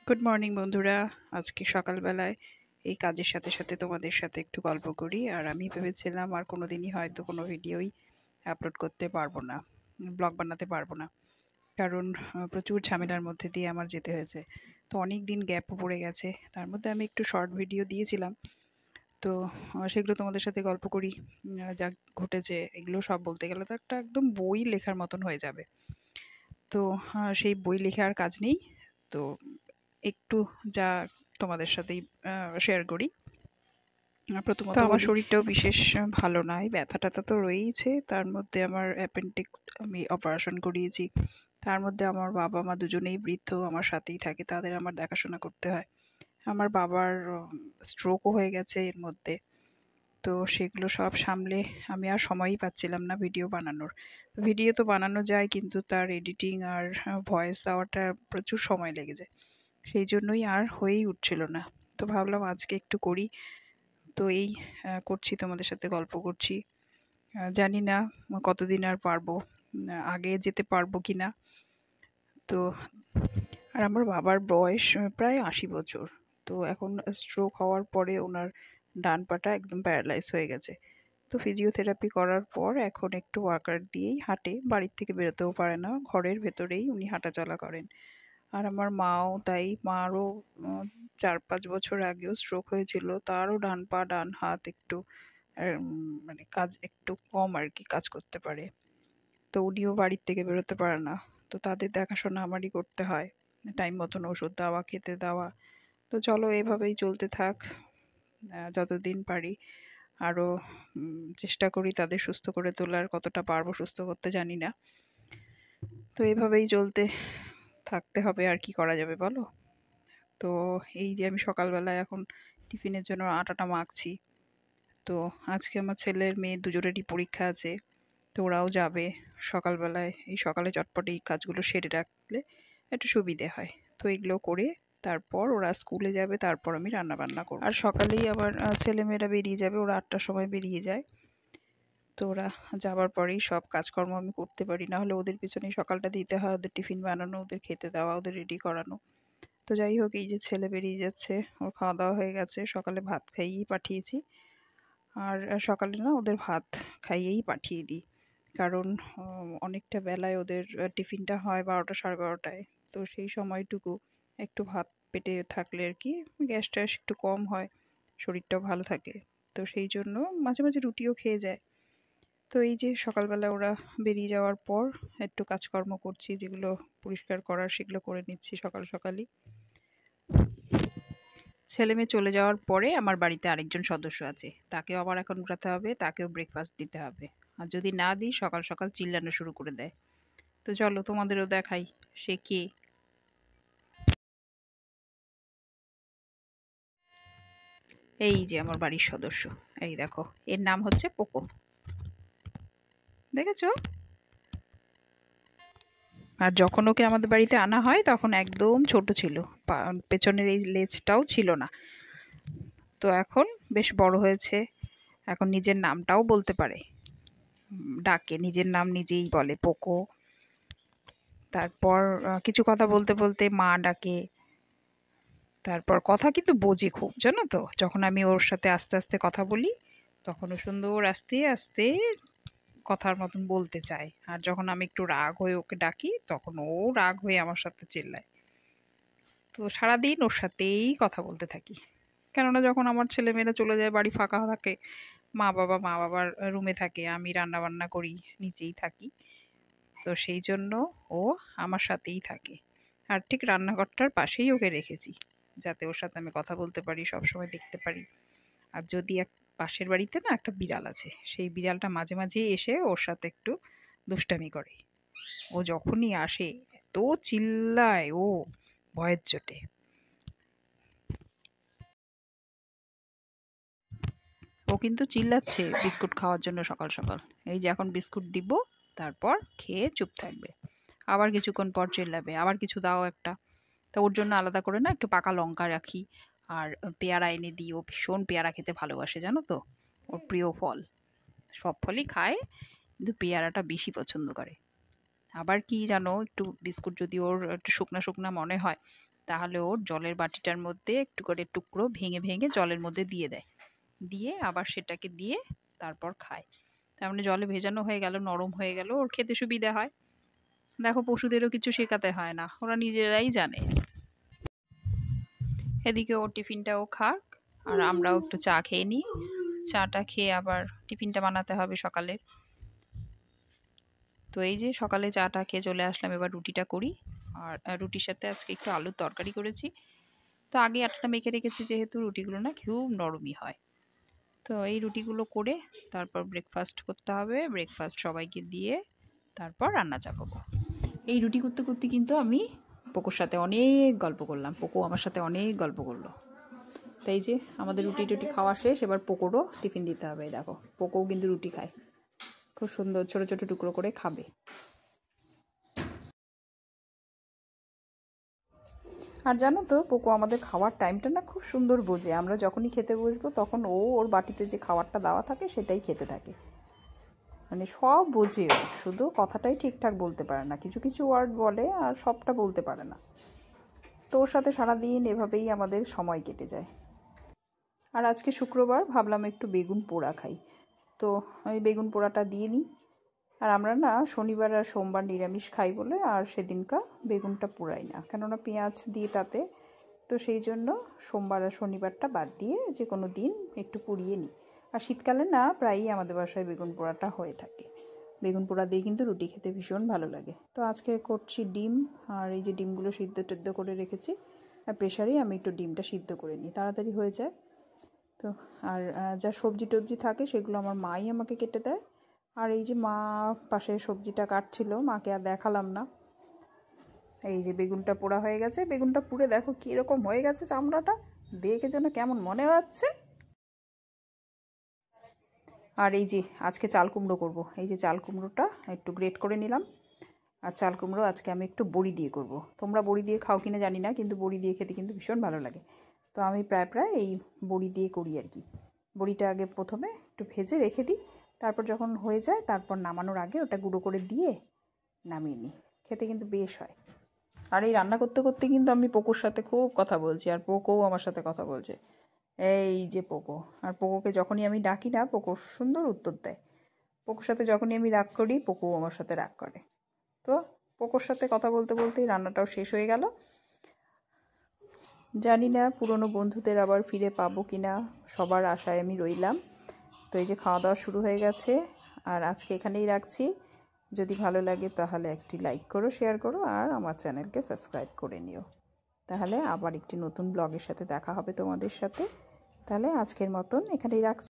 Good morning বন্ধুরা। আজকে সকালবেলায় এই কাজের সাথে সাথে তোমাদের সাথে একটু গল্প করি। আর আমি ভেবেছিলাম আর কোনোদিনই হয়তো কোনো ভিডিওই আপলোড করতে পারবো না, ব্লগ বানাতে পারবো না। কারণ প্রচুর ঝামেলার মধ্যে দিয়ে আমার যেতে হয়েছে। তো অনেক দিন গ্যাপও পড়ে গেছে। তার মধ্যে আমি একটু শর্ট ভিডিও দিয়েছিলাম। তো সেগুলো তোমাদের সাথে গল্প করি। যা ঘটেছে এগুলো সব বলতে গেলে তো একটা একদম বই লেখার মতন হয়ে যাবে। তো সেই বই লেখা আর কাজ নেই। তো একটু যা তোমাদের সাথেই শেয়ার করি। প্রথমত আমার বলি। শরীরটাও বিশেষ ভালো নয়, ব্যথা-ট্যাথা তো রয়েইছে। তার মধ্যে আমার অ্যাপেন্ডিক্স আমি অপারেশন করিয়েছি। তার মধ্যে আমার বাবা-মা দুজনেই বৃদ্ধ, আমার সাথেই থাকে। তাদের আমার দেখাশোনা করতে হয়। আমার বাবার স্ট্রোকও হয়ে গেছে এর মধ্যে। তো সেগুলো সব সামলে আমি আর সময়ই পাচ্ছিলাম না ভিডিও বানানোর। ভিডিও তো বানানো যায় কিন্তু তার এডিটিং আর ভয়েস দেওয়াটা প্রচুর সময় লেগে যায়। সেই জন্যই আর হয়েই উঠছিল না। তো ভাবলাম আজকে একটু করি। তো এই করছি, তোমাদের সাথে গল্প করছি। জানি না কতদিন আর পারবো, আগে যেতে পারবো কিনা। তো আর আমার বাবার বয়স প্রায় ৮০ বছর। তো এখন স্ট্রোক হওয়ার পরে ওনার ডান পাটা একদম প্যারালাইজ হয়ে গেছে। তো ফিজিওথেরাপি করার পর এখন একটু ওয়াকার দিয়েই হাঁটে, বাড়ির থেকে বেরোতেও পারে না, ঘরের ভেতরেই উনি হাঁটাচলা করেন। আর আমার মাও তাই, মারও ৪-৫ বছর আগেও স্ট্রোক হয়েছিল। তারও ডান পা ডান হাত একটু মানে কাজ একটু কম আর কি কাজ করতে পারে। তো উনিও বাড়ির থেকে বেরোতে পারে না। তো তাদের দেখাশোনা আমারই করতে হয়। টাইম মতন ওষুধ দেওয়া, খেতে দেওয়া। তো চলো এভাবেই চলতে থাক যতদিন পারি। আরও চেষ্টা করি তাদের সুস্থ করে তোলার, কতটা পারবো সুস্থ করতে জানি না। তো এভাবেই চলতে থাকতে হবে, আর কি করা যাবে বলো। তো এই যে আমি সকালবেলায় এখন টিফিনের জন্য আটাটা মাখছি। তো আজকে আমার ছেলের মেয়ে দুজনেরই পরীক্ষা আছে। তো ওরাও যাবে সকালবেলায়। এই সকালে চটপট এই কাজগুলো সেরে রাখলে একটু সুবিধে হয়। তো এগুলো করে তারপর ওরা স্কুলে যাবে, তারপর আমি রান্না বান্না করব। আর সকালেই আবার ছেলেমেয়েরা বেরিয়ে যাবে, ওরা ৮টার সময় বেরিয়ে যায়। তো ওরা যাবার পরেই সব কাজকর্ম আমি করতে পারি, না হলে ওদের পিছনেই সকালটা দিতে হয়। ওদের টিফিন বানানো, ওদের খেতে দেওয়া, ওদের রেডি করানো। তো যাই হোক, এই যে ছেলে বেরিয়ে যাচ্ছে, ওর খাওয়া দাওয়া হয়ে গেছে, সকালে ভাত খাইয়েই পাঠিয়েছি। আর সকালে না ওদের ভাত খাইয়েই পাঠিয়ে দিই। কারণ অনেকটা বেলায় ওদের টিফিনটা হয় ১২টা ১২:৩০টায়। তো সেই সময়টুকু একটু ভাত পেটে থাকলে আর কি গ্যাস ট্যাস একটু কম হয়, শরীরটাও ভালো থাকে। তো সেই জন্য মাঝে মাঝে রুটিও খেয়ে যায়। তো এই যে সকালবেলা ওরা বেরিয়ে যাওয়ার পর একটু কাজকর্ম করছি, যেগুলো পরিষ্কার করার সেগুলো করে নিচ্ছি সকাল সকালই। ছেলেমেয়ে চলে যাওয়ার পরে আমার বাড়িতে আরেকজন সদস্য আছে, তাকেও আবার এখন উঠাতে হবে, তাকেও ব্রেকফাস্ট দিতে হবে। আর যদি না দিই সকাল সকাল চিল্লানো শুরু করে দেয়। তো চলো তোমাদেরও দেখাই সে কে। এই যে আমার বাড়ির সদস্য, এই দেখো, এর নাম হচ্ছে পোকো। দেখেছো? আর যখন ওকে আমাদের বাড়িতে আনা হয় তখন একদম ছোট ছিল, পেছনের এই লেজটাও ছিল না। তো এখন বেশ বড় হয়েছে, এখন নিজের নামটাও বলতে পারে। ডাকে, নিজের নাম নিজেই বলে, পোকো। তারপর কিছু কথা বলতে বলতে মা ডাকে। তারপর কথা কিন্তু বোঝে খুব, জানো তো। যখন আমি ওর সাথে আস্তে আস্তে কথা বলি তখন ও সুন্দর আস্তে আস্তে কথার মতন বলতে চায়। আর যখন আমি একটু রাগ হয়ে ওকে ডাকি তখন ও রাগ হয়ে আমার সাথে চিল্লায়। তো সারাদিন ওর সাথেই কথা বলতে থাকি। কেননা যখন আমার ছেলেমেয়েরা চলে যায়, বাড়ি ফাঁকা থাকে, মা বাবার রুমে থাকে, আমি রান্না বান্না করি, নিচেই থাকি। তো সেই জন্য ও আমার সাথেই থাকে। আর ঠিক রান্নাঘরটার পাশেই ওকে রেখেছি, যাতে ওর সাথে আমি কথা বলতে পারি, সবসময় দেখতে পারি। আর যদি পাশের বাড়িতে না একটা বিড়াল আছে, সেই বিড়ালটা মাঝে মাঝেই এসে ওর সাথে একটু দুষ্টামি করে। ও যখনই আসে এত চিল্লায় ও, ভয়ের চোটে। ও কিন্তু চিল্লাচ্ছে বিস্কুট খাওয়ার জন্য সকাল সকাল। এই যে এখন বিস্কুট দিব, তারপর খেয়ে চুপ থাকবে। আবার কিছুক্ষণ পর চিল্লাবে, আবার কিছু দাও একটা। তো ওর জন্য আলাদা করে না একটু পাকা লঙ্কা রাখি। আর পেয়ারা এনে দিই, ও ভীষণ পেয়ারা খেতে ভালোবাসে, জানো তো। ওর প্রিয় ফল। সব ফলই খায়, কিন্তু পেয়ারাটা বেশি পছন্দ করে। আবার কি জানো, একটু বিস্কুট যদি ওর একটু শুকনা শুকনা মনে হয়, তাহলে ওর জলের বাটিটার মধ্যে একটু করে টুকরো ভেঙে ভেঙে জলের মধ্যে দিয়ে দেয়, দিয়ে আবার সেটাকে দিয়ে তারপর খায়। তার মানে জলে ভেজানো হয়ে গেল, নরম হয়ে গেল, ওর খেতে সুবিধা হয়। দেখো পশুদেরও কিছু শেখাতে হয় না, ওরা নিজেরাই জানে। এদিকে ওর টিফিনটাও খাক, আর আমরাও একটু চা খেয়ে নিই। চাটা খেয়ে আবার টিফিনটা বানাতে হবে সকালের। তো এই যে সকালে চাটা খেয়ে চলে আসলাম, এবার রুটিটা করি। আর রুটির সাথে আজকে একটু আলুর তরকারি করেছি। তো আগে আটাটা মেখে রেখেছি যেহেতু, রুটিগুলো না খুব নরমই হয়। তো এই রুটিগুলো করে তারপর ব্রেকফাস্ট করতে হবে, ব্রেকফাস্ট সবাইকে দিয়ে তারপর রান্না চাপাবো। এই রুটি করতে করতে কিন্তু আমি পোকোর সাথে অনেক গল্প করলাম, পোকো আমার সাথে অনেক গল্প করলো। তাই যে আমাদের রুটি টুটি খাওয়া শেষ, এবার পোকোরও টিফিন দিতে হবে। দেখো পোকোও কিন্তু রুটি খায়, খুব সুন্দর ছোট ছোট টুকরো করে খাবে। আর জানো তো পোকো আমাদের খাওয়ার টাইমটা না খুব সুন্দর বোঝে। আমরা যখনই খেতে বসবো তখন ও ওর বাটিতে যে খাবারটা দেওয়া থাকে সেটাই খেতে থাকে। মানে সব বোঝে ও, শুধু কথাটাই ঠিকঠাক বলতে পারে না, কিছু কিছু ওয়ার্ড বলে আর সবটা বলতে পারে না। তো ওর সাথে সারাদিন এভাবেই আমাদের সময় কেটে যায়। আর আজকে শুক্রবার, ভাবলাম একটু বেগুন পোড়া খাই, তো আমি বেগুন পোড়াটা দিয়ে নিই। আর আমরা না শনিবার আর সোমবার নিরামিষ খাই বলে আর সেদিনকা বেগুনটা পোড়াই না, কেননা পেঁয়াজ দিয়ে তাতে। তো সেই জন্য সোমবার আর শনিবারটা বাদ দিয়ে যে কোনো দিন একটু পুড়িয়ে নিই। আর শীতকালে না প্রায়ই আমাদের বাসায় বেগুন পোড়াটা হয়ে থাকে। বেগুন পোড়া দিয়ে কিন্তু রুটি খেতে ভীষণ ভালো লাগে। তো আজকে করছি ডিম, আর এই যে ডিমগুলো সিদ্ধ টেদ্ধ করে রেখেছি, আর প্রেশারেই আমি একটু ডিমটা সিদ্ধ করে নিই, তাড়াতাড়ি হয়ে যায়। তো আর যা সবজি টবজি থাকে সেগুলো আমার মাই আমাকে কেটে দেয়। আর এই যে মা পাশে সবজিটা কাটছিল, মাকে আর দেখালাম না। এই যে বেগুনটা পোড়া হয়ে গেছে, বেগুনটা পুড়ে দেখো কীরকম হয়ে গেছে, চামড়াটা দেখে যেন কেমন মনে হচ্ছে। আর এই যে আজকে চাল কুমড়ো করবো, এই যে চাল কুমড়োটা একটু গ্রেট করে নিলাম। আর চাল কুমড়ো আজকে আমি একটু বড়ি দিয়ে করব। তোমরা বড়ি দিয়ে খাও কিনা জানি না, কিন্তু বড়ি দিয়ে খেতে কিন্তু ভীষণ ভালো লাগে। তো আমি প্রায় প্রায় এই বড়ি দিয়ে করি আর কি। বড়িটা আগে প্রথমে একটু ভেজে রেখে দিই, তারপর যখন হয়ে যায় তারপর নামানোর আগে ওটা গুঁড়ো করে দিয়ে নামিয়ে নিই, খেতে কিন্তু বেশ হয়। আর এই রান্না করতে করতে কিন্তু আমি পোকোর সাথে খুব কথা বলছি, আর পোকোও আমার সাথে কথা বলছে। এই যে পোকো, আর পোকোকে যখনই আমি ডাকি না পোকো সুন্দর উত্তর দেয়। পোকোর সাথে যখনই আমি রাগ করি পোকো আমার সাথে রাগ করে। তো পোকোর সাথে কথা বলতে বলতেই রান্নাটাও শেষ হয়ে গেল। জানি না পুরনো বন্ধুদের আবার ফিরে পাবো কি না, সবার আশায় আমি রইলাম। তো এই যে খাওয়া দাওয়া শুরু হয়ে গেছে, আর আজকে এখানেই রাখছি। যদি ভালো লাগে তাহলে একটি লাইক করো, শেয়ার করো, আর আমার চ্যানেলকে সাবস্ক্রাইব করে নিও। তাহলে আবার একটি নতুন ব্লগের সাথে দেখা হবে তোমাদের সাথে। তাহলে আজকের মতন এখানেই রাখছি।